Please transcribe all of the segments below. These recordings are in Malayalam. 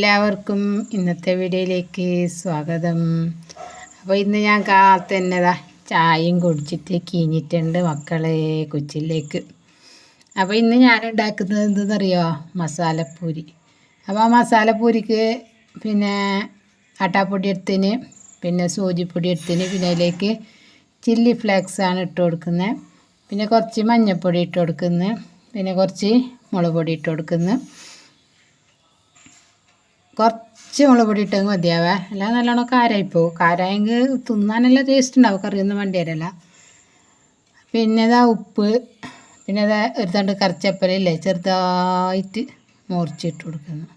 എല്ലാവർക്കും ഇന്നത്തെ വീഡിയോയിലേക്ക് സ്വാഗതം. അപ്പോൾ ഇന്ന് ഞാൻ കാലത്ത് തന്നെ ചായയും കുടിച്ചിട്ട് കീഞ്ഞിട്ടുണ്ട് മക്കളെ കൊച്ചിലേക്ക്. അപ്പോൾ ഇന്ന് ഞാൻ ഉണ്ടാക്കുന്നത് എന്തെന്നറിയോ? മസാലപ്പൂരി. അപ്പോൾ ആ മസാലപ്പൂരിക്ക് പിന്നെ ആട്ടാപ്പൊടി എടുത്തിന്, പിന്നെ സൂചിപ്പൊടി എടുത്തിന്, പിന്നെ അതിലേക്ക് ചില്ലി ഫ്ലേക്സാണ് ഇട്ട് കൊടുക്കുന്നത്, പിന്നെ കുറച്ച് മഞ്ഞൾപ്പൊടി ഇട്ട് കൊടുക്കുന്നത്, പിന്നെ കുറച്ച് മുളക് പൊടി ഇട്ട് കൊടുക്കുന്നു. കുറച്ച് മുളക് പൊടി ഇട്ടെങ്കിൽ മതിയാവേ, അല്ലാതെ നല്ലോണം കാരായിപ്പോവും. കാരായെങ്കിൽ തിന്നാനെല്ലാം ടേസ്റ്റ് ഉണ്ടാവും, കറിയൊന്നും വേണ്ടി വരില്ല. പിന്നെ ഇതാ ഉപ്പ്, പിന്നെ ഇതാ ഒരു തണ്ട് കറിച്ചപ്പലല്ലേ ചെറുതായിട്ട് മുറിച്ചിട്ട് കൊടുക്കുന്നു.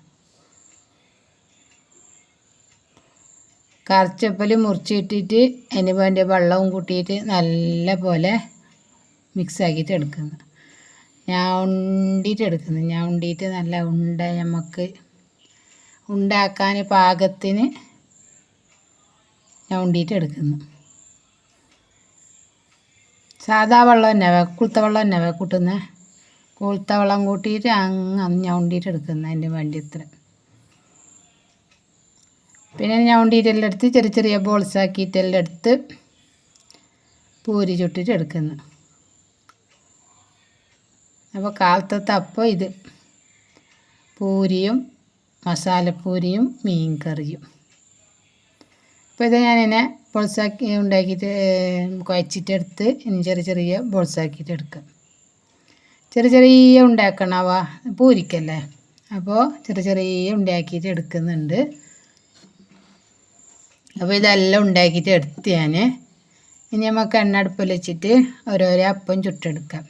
കറിച്ചപ്പൽ മുറിച്ചിട്ടിട്ട് അതിന് വേണ്ടി വെള്ളവും കൂട്ടിയിട്ട് നല്ല പോലെ മിക്സാക്കിയിട്ട് എടുക്കുന്നു. ഞാൻ ഉണ്ടിയിട്ട് നല്ല ഉണ്ട നമുക്ക് ഉണ്ടാക്കാൻ പാകത്തിന് ഞാൻ ഉണ്ടിയിട്ട് എടുക്കുന്നു. സാധാ വെള്ളം തന്നെ കുളുത്ത വെള്ളം തന്നെ കൂട്ടുന്നത്. കുളുത്ത വെള്ളം കൂട്ടിയിട്ട് അങ്ങ് ഞാൻ ഉണ്ടിയിട്ട് എടുക്കുന്നത് അതിന് വേണ്ടി ഇത്ര. പിന്നെ ഞാൻ ഉണ്ടിയിട്ടെല്ലാം എടുത്ത് ചെറിയ ചെറിയ ബോൾസാക്കിയിട്ടെല്ലാം എടുത്ത് പൂരി ചുട്ടിട്ട് എടുക്കുന്നു. അപ്പോൾ കാലത്തത്തെ അപ്പം ഇത് പൂരിയും മസാലപ്പൂരിയും മീൻ കറിയും. അപ്പോൾ ഇത് ഞാനിങ്ങനെ ബോൾസാക്കി ഉണ്ടാക്കിയിട്ട് കുഴച്ചിട്ടെടുത്ത് ഇനി ചെറിയ ചെറിയ ബോൾസാക്കിയിട്ട് എടുക്കാം. ചെറിയ ചെറിയ ഉണ്ടാക്കണവ പൂരിക്കല്ലേ, അപ്പോൾ ചെറിയ ചെറിയ ഉണ്ടാക്കിയിട്ട് എടുക്കുന്നുണ്ട്. അപ്പോൾ ഇതെല്ലാം ഉണ്ടാക്കിയിട്ട് എടുത്ത് ഞാൻ ഇനി നമുക്ക് എണ്ണ അടുപ്പിൽ വെച്ചിട്ട് ഓരോരോ അപ്പം ചുട്ടെടുക്കാം.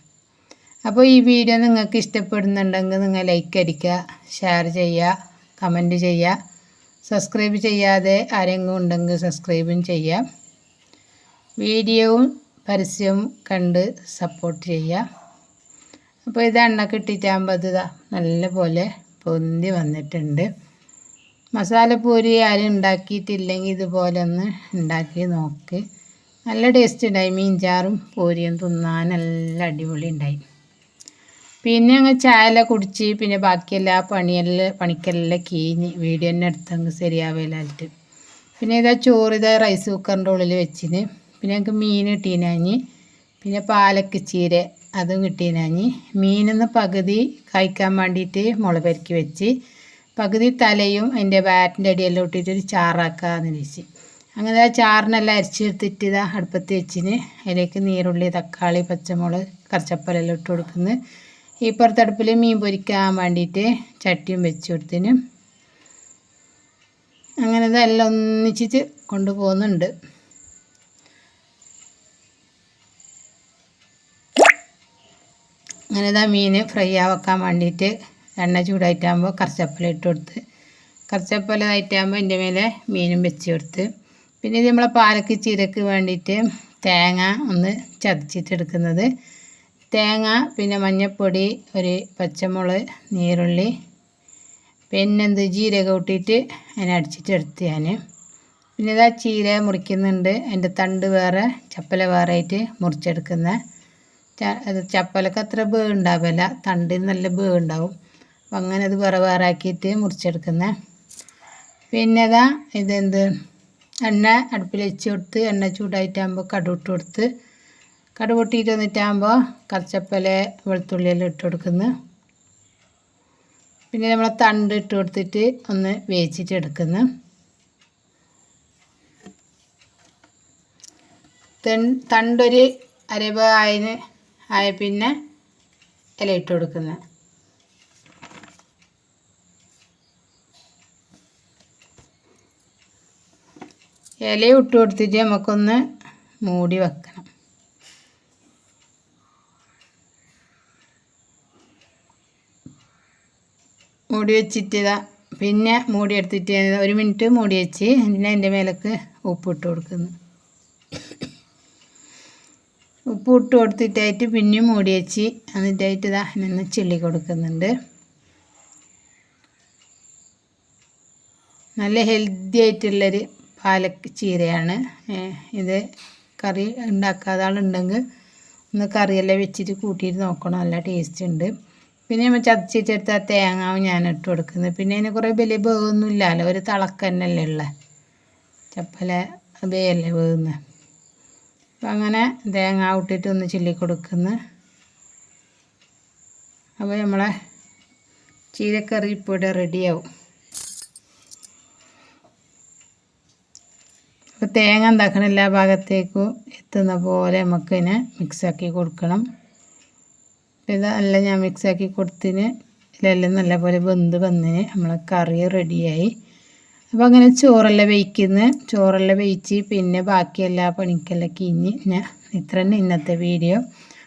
അപ്പോൾ ഈ വീഡിയോ നിങ്ങൾക്ക് ഇഷ്ടപ്പെടുന്നുണ്ടെങ്കിൽ നിങ്ങൾ ലൈക്ക് അടിക്കുക, ഷെയർ ചെയ്യുക, കമൻറ്റ് ചെയ്യുക. സബ്സ്ക്രൈബ് ചെയ്യാതെ ആരെങ്കിലും ഉണ്ടെങ്കിൽ സബ്സ്ക്രൈബും ചെയ്യാം. വീഡിയോവും പരസ്യവും കണ്ട് സപ്പോർട്ട് ചെയ്യുക. അപ്പോൾ ഇത് എണ്ണ ഇട്ടിട്ടാകുമ്പോൾ അത് നല്ല പോലെ പൊന്തി വന്നിട്ടുണ്ട്. മസാലപ്പൂരി ആരും ഉണ്ടാക്കിയിട്ടില്ലെങ്കിൽ ഇതുപോലെ ഒന്ന് ഉണ്ടാക്കി നോക്ക്. നല്ല ടേസ്റ്റ് ഉണ്ടായി. മീൻചാറും പൂരിയും തിന്നാൻ നല്ല അടിപൊളി ഉണ്ടായി. പിന്നെ അങ്ങ് ചായയെല്ലാം കുടിച്ച് പിന്നെ ബാക്കിയെല്ലാ പണിക്കെല്ലാം കീഞ്ഞ് വീഡിയോ തന്നെ എടുത്തെങ്കിൽ ശരിയാവില്ലായിട്ട്. പിന്നെ ഇതാ ചോറ് ഇതാ റൈസ് കുക്കറിൻ്റെ ഉള്ളിൽ വെച്ചിന്. പിന്നെ ഞങ്ങൾക്ക് മീൻ കിട്ടീനാഞ്ഞ്, പിന്നെ പാലക്ക് ചീര അതും കിട്ടീനാഞ്ഞ്. മീനൊന്ന് പകുതി കഴിക്കാൻ വേണ്ടിയിട്ട് മുളക് പെരക്കി വെച്ച്, പകുതി തലയും അതിൻ്റെ ബാറ്റിൻ്റെ അടിയെല്ലാം ഇട്ടിട്ടൊരു ചാറാക്കാമെന്ന് വെച്ച്. അങ്ങനെ ആ ചാറിനെല്ലാം അരച്ചെടുത്തിട്ട് ഇതാ അടുപ്പത്ത് വെച്ചിന്. അതിലേക്ക് നീരുള്ളി, തക്കാളി, പച്ചമുളക്, കറിച്ചപ്പലെല്ലാം ഇട്ട് കൊടുക്കുന്നു. ഇപ്പുറത്തടുപ്പിൽ മീൻ പൊരിക്കാൻ വേണ്ടിയിട്ട് ചട്ടിയും വെച്ച് കൊടുത്തിന്. അങ്ങനെ ഇതെല്ലാം ഒന്നിച്ചിട്ട് കൊണ്ടുപോകുന്നുണ്ട്. അങ്ങനെ ഇതാ മീൻ ഫ്രൈ ആക്കാൻ വേണ്ടിയിട്ട് എണ്ണ ചൂടായിട്ടാകുമ്പോൾ കറിച്ചപ്പല ഇട്ട് കൊടുത്ത്, കറിച്ചപ്പല ആയിട്ടാകുമ്പോൾ അതിൻ്റെ മേലെ മീനും വെച്ച് കൊടുത്ത്. പിന്നെ ഇത് നമ്മളെ പാലക്ക് ചീരക്ക് വേണ്ടിയിട്ട് തേങ്ങ ഒന്ന് ചതച്ചിട്ടെടുക്കുന്നത്. തേങ്ങ, പിന്നെ മഞ്ഞൾപ്പൊടി, ഒരു പച്ചമുളക്, നീരുള്ളി, പിന്നെ ജീരകം ഇട്ടിട്ട് അതിനെ അടിച്ചിട്ടെടുത്ത് ഞാൻ. പിന്നെ ഇതാ ചീര മുറിക്കുന്നുണ്ട്. അതിൻ്റെ തണ്ട് വേറെ ചപ്പല വേറെ ആയിട്ട് മുറിച്ചെടുക്കുന്ന. ചപ്പലക്ക് അത്ര ബേവ് ഉണ്ടാവില്ല, തണ്ടിന് നല്ല ബേവ് ഉണ്ടാവും. അപ്പം അങ്ങനെ അത് വേറെ വേറെ ആക്കിയിട്ട് മുറിച്ചെടുക്കുന്ന. പിന്നെ ഇതാ എണ്ണ അടുപ്പിൽ വെച്ച് കൊടുത്ത് എണ്ണ ചൂടായിട്ടാകുമ്പോൾ കടുക് ഇട്ട് കൊടുത്ത്, കടുക് പൊട്ടിയിട്ട് വന്നിട്ടാകുമ്പോൾ കറിച്ചപ്പല വെളുത്തുള്ളിയെല്ലാം ഇട്ട് കൊടുക്കുന്നു. പിന്നെ നമ്മൾ തണ്ട് ഇട്ട് കൊടുത്തിട്ട് ഒന്ന് വേവിച്ചിട്ട് എടുക്കുന്നു. തണ്ടൊരു അരവ ആയ പിന്നെ ഇല ഇട്ട് കൊടുക്കുന്നു. ഇലയും ഇട്ട് കൊടുത്തിട്ട് നമുക്കൊന്ന് മൂടി വെക്കണം. മൂടി വെച്ചിട്ട് പിന്നെ മൂടി എടുത്തിട്ട് 1 മിനിറ്റ് മൂടി വെച്ച് പിന്നെ അതിൻ്റെ മേലേക്ക് ഉപ്പ് ഇട്ട് കൊടുക്കുന്നു. ഉപ്പ് ഇട്ട് കൊടുത്തിട്ടായിട്ട് പിന്നെയും മൂടി വെച്ച് എന്നിട്ടായിട്ട് നിന്ന് ചിള്ളി കൊടുക്കുന്നുണ്ട്. നല്ല ഹെൽത്തി ആയിട്ടുള്ളൊരു പാലക്ക് ചീരയാണ് ഇത്. കറി ഉണ്ടാക്കാതെ ആളുണ്ടെങ്കിൽ ഒന്ന് കറിയെല്ലാം വെച്ചിട്ട് കൂട്ടിയിട്ട് നോക്കണം, നല്ല ടേസ്റ്റ് ഉണ്ട്. പിന്നെ നമ്മൾ ചതച്ചിട്ടെടുത്ത തേങ്ങാവും ഞാൻ ഇട്ട് കൊടുക്കുന്നത്. പിന്നെ അതിന് കുറേ വലിയ വേവൊന്നും ഇല്ലല്ലോ, ഒരു തിളക്കന്നല്ലേ ഉള്ള ചപ്പല വേയല്ലേ വേകുന്നത്. അപ്പം അങ്ങനെ തേങ്ങ ഇട്ടിട്ട് ഒന്ന് ചില്ലി കൊടുക്കുന്നു. അപ്പോൾ നമ്മളെ ചീരക്കറി ഇപ്പോൾ ഇവിടെ റെഡിയാവും. അപ്പോൾ തേങ്ങ എന്താക്കണം, എല്ലാ ഭാഗത്തേക്കും എത്തുന്ന പോലെ നമുക്കിതിനെ മിക്സാക്കി കൊടുക്കണം. ഇതെല്ലാം ഞാൻ മിക്സാക്കി കൊടുത്തിന് ഇതെല്ലാം നല്ലപോലെ വെന്ത് വന്നിന് നമ്മളെ കറി റെഡിയായി. അപ്പോൾ അങ്ങനെ ചോറെല്ലാം വേവിച്ച് പിന്നെ ബാക്കി എല്ലാ പണിക്കെല്ലാം കഴിഞ്ഞ് ഞാൻ ഇത്ര തന്നെ ഇന്നത്തെ വീഡിയോ.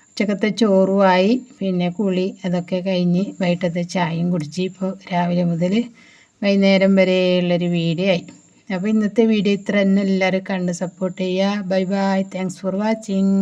ഉച്ചക്കത്തെ ചോറുമായി, പിന്നെ കുളി അതൊക്കെ കഴിഞ്ഞ് വൈകിട്ടത്തെ ചായയും കുടിച്ച് ഇപ്പോൾ രാവിലെ മുതൽ വൈകുന്നേരം വരെയുള്ളൊരു വീഡിയോ ആയി. അപ്പോൾ ഇന്നത്തെ വീഡിയോ ഇത്ര തന്നെ. എല്ലാവരും കണ്ട് സപ്പോർട്ട് ചെയ്യുക. Bye bye, thanks for watching.